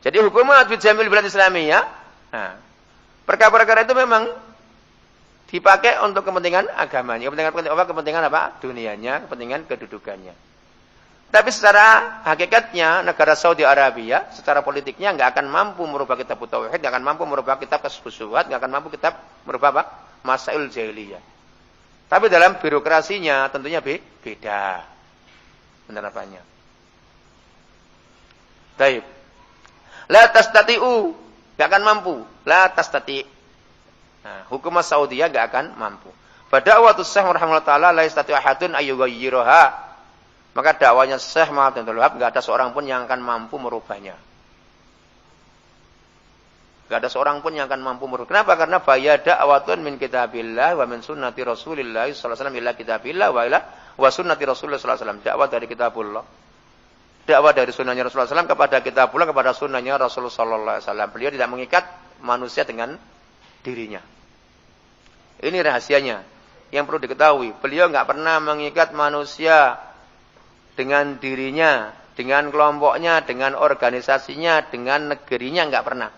Jadi hukumat fi jamil bilad islamiyah. Nah, perkara-perkara itu memang dipakai untuk kepentingan agamanya, kepentingan apa? Dunianya, kepentingan kedudukannya. Tapi secara hakikatnya negara Saudi Arabia secara politiknya enggak akan mampu merubah kitab tauhid, enggak akan mampu merubah kitab khususiat, enggak akan mampu merubah apa? Masail jahiliyah. Tapi dalam birokrasinya tentunya beda penerapannya. Baik. La tastati'u, enggak akan mampu. La tastati'. Nah, hukum Saudiyah enggak akan mampu. Fada'watus Syekh rahimahullah taala la yastati'u ahadun ayyughayyiraha. Maka dakwanya Syekh Muhammad bin Abdul Wahab enggak ada seorang pun yang akan mampu merubahnya. Enggak ada seorang pun yang akan mampu merubah. Kenapa? Karena faya da'watun min kitabillah wa min sunnati Rasulillah sallallahu alaihi wasallam ila kitabillah wa sunnati Rasulullah sallallahu alaihi wasallam. Dakwah dari kitabullah. Dakwah dari sunnahnya Rasulullah SAW kepada kitabullah, kepada sunnahnya Rasulullah sallallahu alaihi wasallam. Beliau tidak mengikat manusia dengan dirinya. Ini rahasianya yang perlu diketahui. Beliau enggak pernah mengikat manusia dengan dirinya, dengan kelompoknya, dengan organisasinya, dengan negerinya, enggak pernah.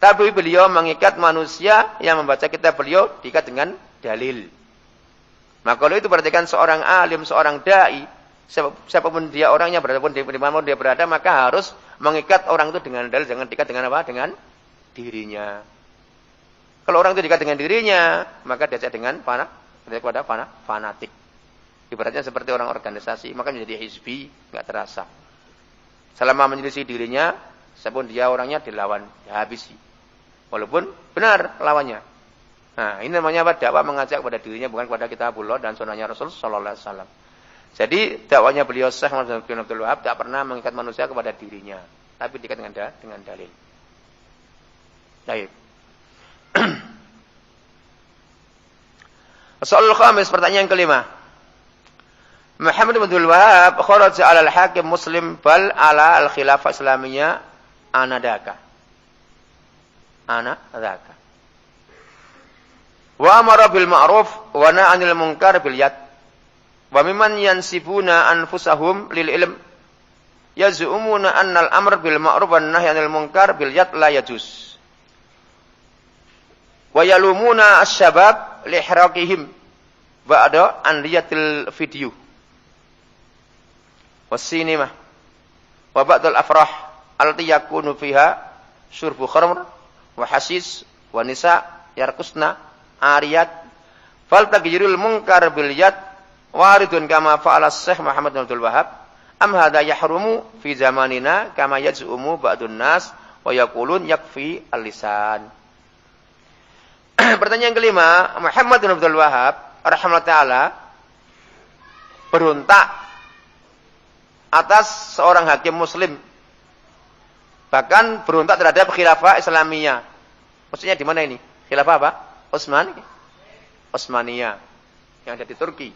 Tapi beliau mengikat manusia yang membaca kitab beliau diikat dengan dalil. Maka kalau itu perhatikan seorang alim, seorang dai, siapapun dia orangnya, berapapun di mana dia berada, maka harus mengikat orang itu dengan dalil, jangan diikat dengan apa? Dengan dirinya. Kalau orang itu diikat dengan dirinya, maka diajak dengan fanatik. Ibaratnya seperti orang organisasi, maka menjadi hizbi, enggak terasa. Selama menyelisih dirinya, siapapun dia orangnya dilawan, dihabisi. Walaupun benar lawannya. Nah, ini namanya apa? Dakwah mengajak kepada dirinya, bukan kepada kitabullah dan sunnahnya Rasul sallallahu alaihi wasallam. Jadi dakwahnya beliau Syekh Muhammad bin Abdul Wahab tak pernah mengikat manusia kepada dirinya, tapi diikat dengan dalil. Baik. Soal khamis, pertanyaan kelima. Muhammad bin Abdul Wahab kharaja 'ala al-hakim Muslim bal 'ala al-khilafah Islamiyah anadaka. Wa amara bil ma'ruf wa na'a 'anil munkar bil yad. Wa mimman yansibuna anfusahum lil ilm yaz'umuna anna al-amr bil ma'ruf wan nahy 'anil munkar bil yad la yajuz. Wa yalumuna asy-syabab li ihrakihim ba'da an liyatil video was-sinimah wa ba'dal afrah allati yakunu fiha syurbu khamr wa hasis wa nisa yarkusna ariyat fal tagyirul munkar bil yad waridun kama fa'ala Syekh Muhammad bin Abdul Wahhab am hadza yahrumu fi zamanina kama yaz'umu ba'dun nas wa yaqulun yakfi al-lisan. Pertanyaan kelima, Muhammad bin Abdul Wahhab rahimahullah taala berontak atas seorang hakim muslim. Bahkan berontak terhadap khilafah Islamiyah. Maksudnya di mana ini? Khilafah apa? Utsmaniyah yang ada di Turki.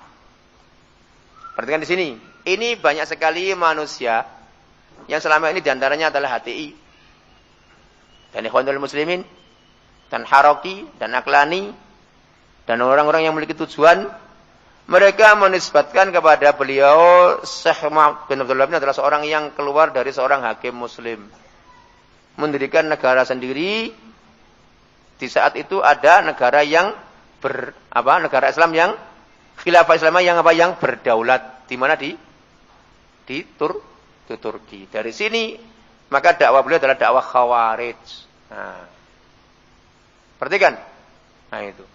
Perhatikan di sini. Ini banyak sekali manusia yang selama ini diantaranya adalah HTI dan Ikhwanul Muslimin dan Haraki dan Aklani dan orang-orang yang memiliki tujuan. Mereka menisbatkan kepada beliau Syekh Muhammad bin Abdul Wahab adalah seorang yang keluar dari seorang hakim muslim. Mendirikan negara sendiri. Di saat itu ada negara yang negara Islam yang khilafah Islamiyah yang berdaulat di mana di Turki. Dari sini maka dakwah beliau adalah dakwah Khawarij. Nah, perhatikan. Nah itu.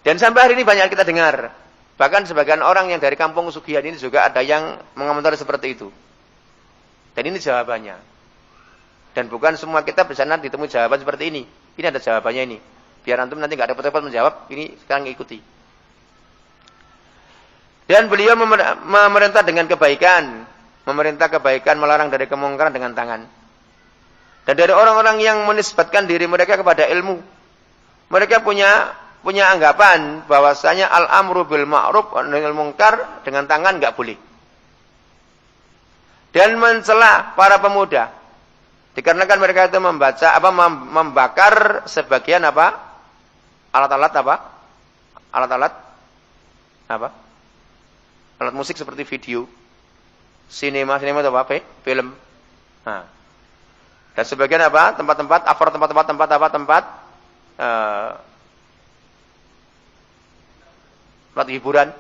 Dan sampai hari ini banyak kita dengar. Bahkan sebagian orang yang dari kampung Sugihan ini juga ada yang mengomentari seperti itu. Dan ini jawabannya. Dan bukan semua kitab di sana ditemui jawaban seperti ini. Ini ada jawabannya ini. Biar antum nanti nggak repot-repot menjawab, ini sekarang ikuti. Dan beliau memerintah dengan kebaikan, memerintah kebaikan, melarang dari kemungkaran dengan tangan. Dan dari orang-orang yang menisbatkan diri mereka kepada ilmu, mereka punya anggapan bahwasanya al-amru bil ma'ruf wa nahyul munkar dengan tangan enggak boleh. Dan mencela para pemuda dikarenakan mereka itu membakar sebagian alat-alat alat musik seperti video, sinema itu film. Nah. Dan sebagian tempat-tempat tempat hiburan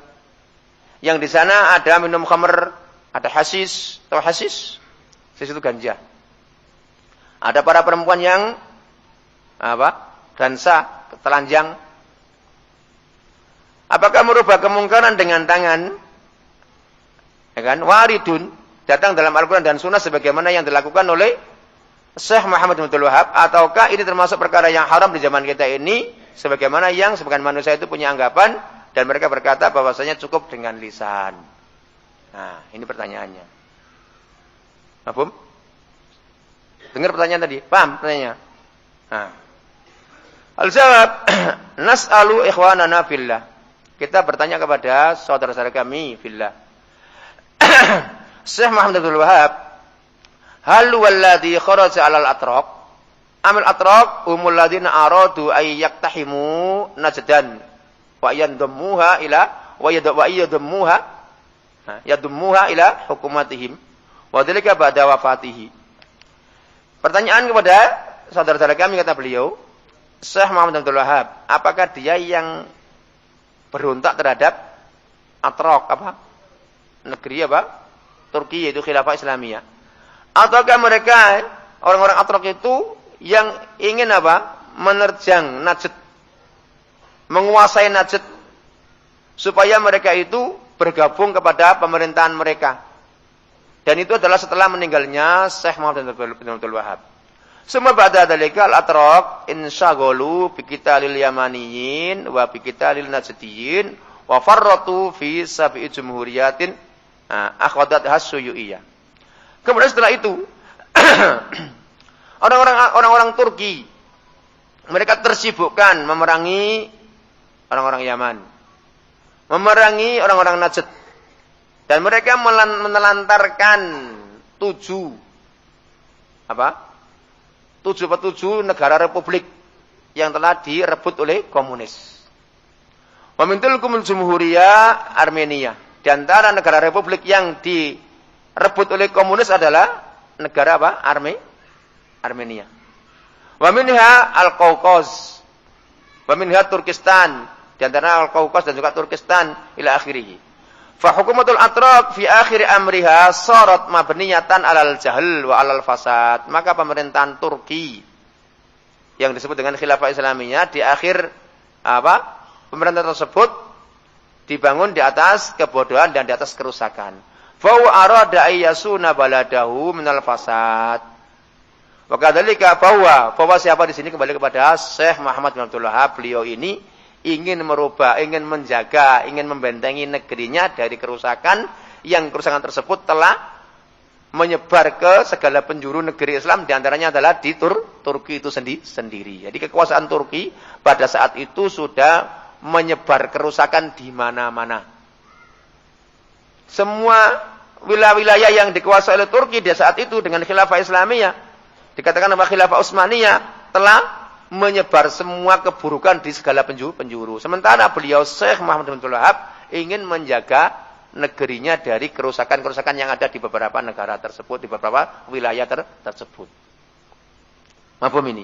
yang di sana ada minum khamr, ada hasis, tahu hasis? Hasis itu ganja. Ada para perempuan yang dansa, telanjang. Apakah merubah kemungkaran dengan tangan? Ya kan? Waridun datang dalam Al-Qur'an dan Sunnah sebagaimana yang dilakukan oleh Syekh Muhammad bin Abdul Wahhab, ataukah ini termasuk perkara yang haram di zaman kita ini sebagaimana yang sebagian manusia itu punya anggapan dan mereka berkata bahwasanya cukup dengan lisan. Nah, ini pertanyaannya. Paham? Dengar pertanyaan tadi? Paham pertanyaannya? Nah. Al-jawab, nas'alu ikhwanana fillah. Kita bertanya kepada saudara-saudara kami fillah. Syekh Muhammad bin Abdul Wahhab, hal walladhi kharaja 'alal atraq? Amal atraq humul ladzina aradu ay yaktahimu najdan wa yadummuha ila hukumatihim wa dzalika ba'da wafatihi. Pertanyaan kepada saudara-saudara kami, kata beliau, Syekh Muhammad bin Abdul Wahhab, apakah dia yang berontak terhadap atraq negeri Turki, yaitu khilafah Islamiyah, ataukah mereka orang-orang atraq itu yang ingin menerjang Najd, menguasai Najd supaya mereka itu bergabung kepada pemerintahan mereka. Dan itu adalah setelah meninggalnya Syekh Muhammad bin Abdul Wahhab. Summa ba'da dzalika al-atraq insyaghalu bi qitalil yamaniyin wa bi qitalil najdiyyin wa farratu fi sab'i jumhuriyatin akhwadat hasyuyiyah. Kemudian setelah itu orang-orang Turki mereka tersibukkan memerangi orang-orang Yaman, memerangi orang-orang Najd, dan mereka menelantarkan 7 negara republik yang telah direbut oleh komunis. Wa min tilkumul jumhuriyah Armenia. Di antara negara republik yang direbut oleh komunis adalah negara Armenia. Wa minha al-Qaukaz. Wa minha Turkistan. Di antara al-Qaukaz dan juga Turkistan ila akhirih. Fa hukumatul atraq fi akhir amriha sarat mabniyatan alal jahl wa alal fasad. Maka pemerintahan Turki yang disebut dengan khilafah Islamiyah di akhir pemerintahan tersebut dibangun di atas kebodohan dan di atas kerusakan. Fa arada ayyasuna baladahu minal fasad. Wa kadzalika bahwa siapa di sini kembali kepada Syekh Muhammad bin Abdul Wahhab, beliau ini ingin merubah, ingin menjaga, ingin membentengi negerinya dari kerusakan yang kerusakan tersebut telah menyebar ke segala penjuru negeri Islam, di antaranya adalah di Turki itu sendiri. Jadi kekuasaan Turki pada saat itu sudah menyebar kerusakan di mana-mana. Semua wilayah-wilayah yang dikuasai oleh Turki di saat itu dengan khilafah Islamiyah, dikatakan khilafah Utsmaniyah, telah menyebar semua keburukan di segala penjuru. Sementara beliau Syekh Muhammad bin Abdul Wahhab ingin menjaga negerinya dari kerusakan-kerusakan yang ada di beberapa negara tersebut, di beberapa wilayah tersebut. Mafhum ini?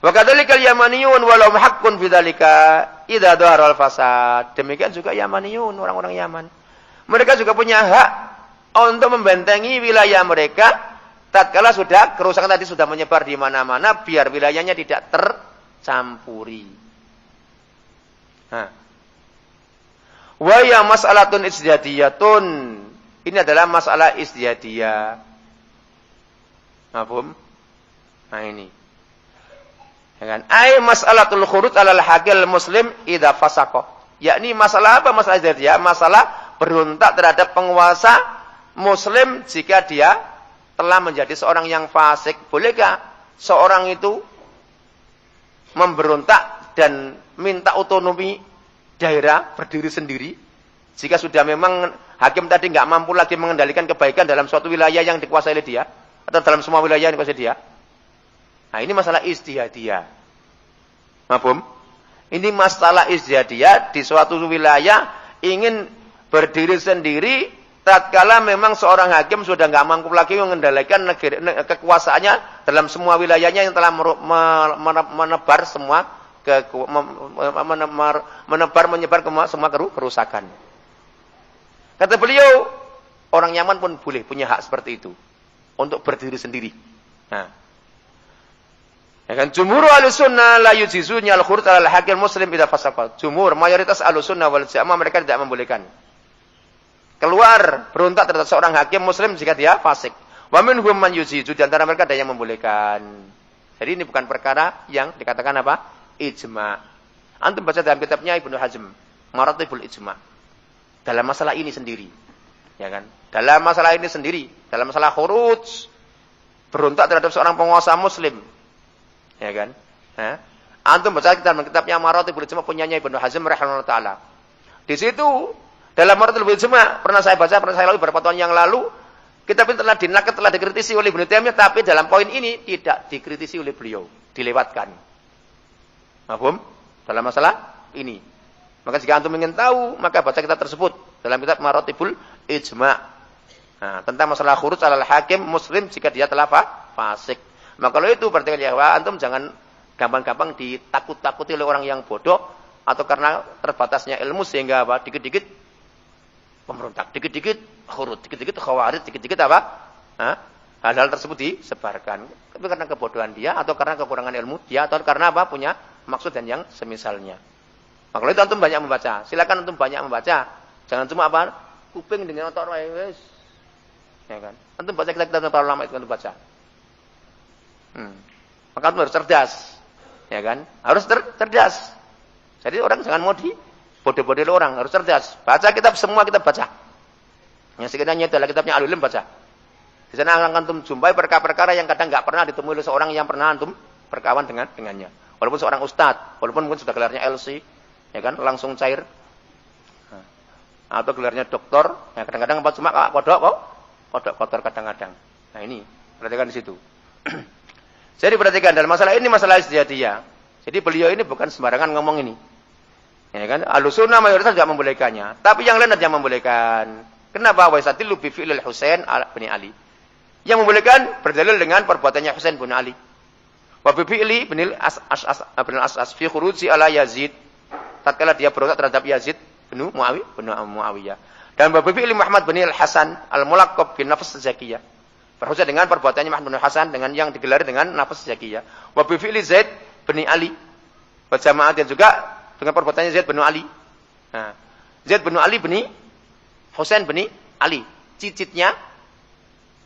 Wa kadzalikal yamaniyun walau haqqun bidzalika idza dhahara al-fasad. Demikian juga Yamaniyun, orang-orang Yaman. Mereka juga punya hak untuk membentengi wilayah mereka tatkala sudah kerusakan tadi sudah menyebar di mana-mana, biar wilayahnya tidak tercampuri. Wa ya mas'alatun isdiyadiyatun. Ini adalah masalah isdiyadiyah. Mafhum? Nah ini. Ai mas'alatul khuruj 'alal haqil muslim idza fasaqa. Yakni masalah apa? Masalah izdiadiyah, masalah berontak terhadap penguasa muslim jika dia telah menjadi seorang yang fasik. Bolehkah seorang itu memberontak dan minta otonomi daerah, berdiri sendiri? Jika sudah memang hakim tadi nggak mampu lagi mengendalikan kebaikan dalam suatu wilayah yang dikuasai oleh dia, atau dalam semua wilayah yang dikuasai dia. Nah, ini masalah ijtihadiyah. Mafhum? Ini masalah ijtihadiyah di suatu wilayah ingin berdiri sendiri tatkala memang seorang hakim sudah nggak mampu lagi mengendalikan kekuasaannya dalam semua wilayahnya yang telah menyebar semua menyebar semua kerusakan. Kata beliau, orang Yaman pun boleh punya hak seperti itu untuk berdiri sendiri. Nah, ya kan, jumhur ahlussunnah la yujizunya al-khuruj ala al-hakim muslim idza fasaqa. Jumhur mayoritas ahlussunnah wal jamaah mereka tidak membolehkan keluar berontak terhadap seorang hakim muslim jika dia fasik. Wa minhum man yujizu, di antara mereka ada yang membolehkan. Jadi ini bukan perkara yang dikatakan apa? Ijma'. Antum baca dalam kitabnya Ibnu Hazm, Maratibul Ijma'. Dalam masalah ini sendiri. Ya kan? Dalam masalah ini sendiri, dalam masalah khuruj berontak terhadap seorang penguasa muslim. Ya kan? Antum baca kitabnya Maratibul Ijma' punyanya Ibnu Hazm rahimahullah taala. Di situ dalam Maratibul Ijma' pernah saya baca, pernah saya lalui beberapa tahun yang lalu, kitab ini telah dinakal, telah dikritisi oleh Ibnu Taimiyah, tapi dalam poin ini tidak dikritisi oleh beliau, dilewatkan. Mahfum? Dalam masalah ini. Maka jika antum ingin tahu, maka baca kitab tersebut dalam kitab Maratibul Ijma'. Nah, tentang masalah khuruj alal hakim muslim jika dia telah fasik. Maka kalau itu berarti ya, antum jangan gampang-gampang ditakut-takuti oleh orang yang bodoh atau karena terbatasnya ilmu sehingga apa? Dikit-dikit pemberontak, dikit-dikit khuruj, dikit-dikit khawarij, dikit-dikit apa? Hal-hal tersebut disebarkan. Tapi karena kebodohan dia atau karena kekurangan ilmu dia atau karena apa? Punya maksud dan yang semisalnya. Maka kalau itu antum banyak membaca. Silakan antum banyak membaca. Jangan cuma apa? Kuping dengan otak wes. Ya kan? Antum baca kitab-kitab para ulama itu antum baca. Maka antum harus cerdas. Ya kan? Harus cerdas. Jadi orang jangan mau bodoh-bodoh orang, harus cerdas. Baca kitab, semua kitab baca. Yang sekiranya itu adalah kitabnya Al-Ulum baca. Di sana akan antum jumpai perkara-perkara yang kadang nggak pernah ditemui oleh seorang yang pernah antum berkawan dengannya. Walaupun seorang ustadz, walaupun mungkin sudah gelarnya LC, ya kan, langsung cair. Atau gelarnya doktor, ya kadang-kadang apa cuma kodok kotor kadang-kadang. Nah ini, perhatikan di situ. Jadi perhatikan dalam masalah ini masalah ijtihadiyah. Jadi beliau ini bukan sembarangan ngomong ini. Ya kan? Ahlussunnah mayoritas tidak membolehkannya, tapi yang lain ada yang membolehkan. Kenapa? Wa yastadillu bi fi'lil Husain bin Ali. Yang membolehkan berdalil dengan perbuatannya Husain bin Ali. Wa bi fi'li bin al-As'as fi khuruji ala Yazid. Tatkala dia berontak terhadap Yazid bin Muawiyah. Dan wa bi fi'li Muhammad bin al-Hasan al-Mulaqqab bin nafs zakiyah. Berhujjah dengan perbuatannya Muhammad bin Hasan dengan yang digelari dengan nafs zakiyah. Wa bi fi'li Zaid bin Ali. Wa jama'atin juga dengan perbuatannya Zaid bin Ali. Nah, Zaid bin Ali bin Husain bin Ali, cicitnya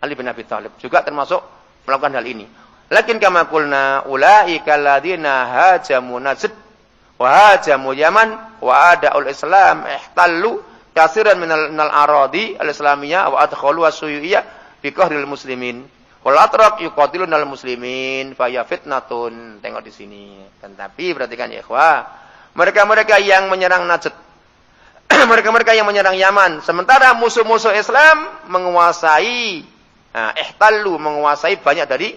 Ali bin Abi Thalib juga termasuk melakukan hal ini. Lakin kama qulna ulaika alladziina hajamu Najd wa hajamu Yaman wa ada'ul Islam ihtallu katsiran minal aradi al-islamiyah wa adkhalu as-suyu'iyyah bi qahril muslimin. Wal atraq yuqatilunal muslimin fa ya fitnatun. Tengok di sini. Tetapi perhatikan ya ikhwah, mereka-mereka yang menyerang Najd, mereka-mereka yang menyerang Yaman, sementara musuh-musuh Islam menguasai, ihtallu, menguasai banyak dari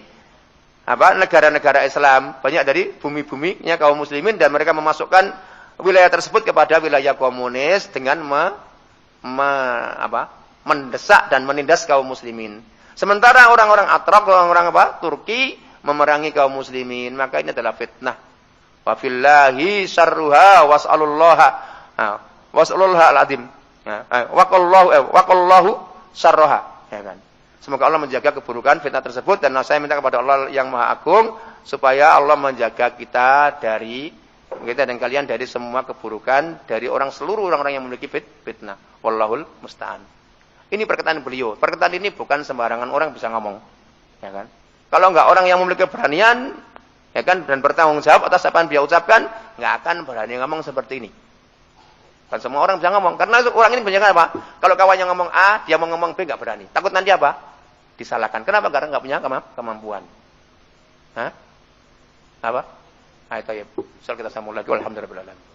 negara-negara Islam, banyak dari bumi-buminya kaum muslimin, dan mereka memasukkan wilayah tersebut kepada wilayah komunis dengan mendesak dan menindas kaum muslimin. Sementara orang-orang Atrak, orang-orang Turki memerangi kaum muslimin, maka ini adalah fitnah. Wa fillahi syarruha was'alullaha al-azim. Waqallahu syarraha, ya kan. Semoga Allah menjaga keburukan fitnah tersebut, dan saya minta kepada Allah yang Maha Agung supaya Allah menjaga kita dan kalian dari semua keburukan dari seluruh orang-orang yang memiliki fitnah. Wallahul musta'an. Ini perkataan beliau. Perkataan ini bukan sembarangan orang bisa ngomong, ya kan. Kalau enggak orang yang memiliki keberanian, ya kan, dan bertanggung jawab atas apa yang dia ucapkan, enggak akan berani ngomong seperti ini. Kan semua orang bisa ngomong. Karena orang ini banyak apa? Kalau kawannya ngomong A, dia mau ngomong B nggak berani. Takut nanti apa? Disalahkan. Kenapa? Karena nggak punya kemampuan. Hah? Apa? Ayo, tayyib. Soal kita sambung lagi. Alhamdulillah.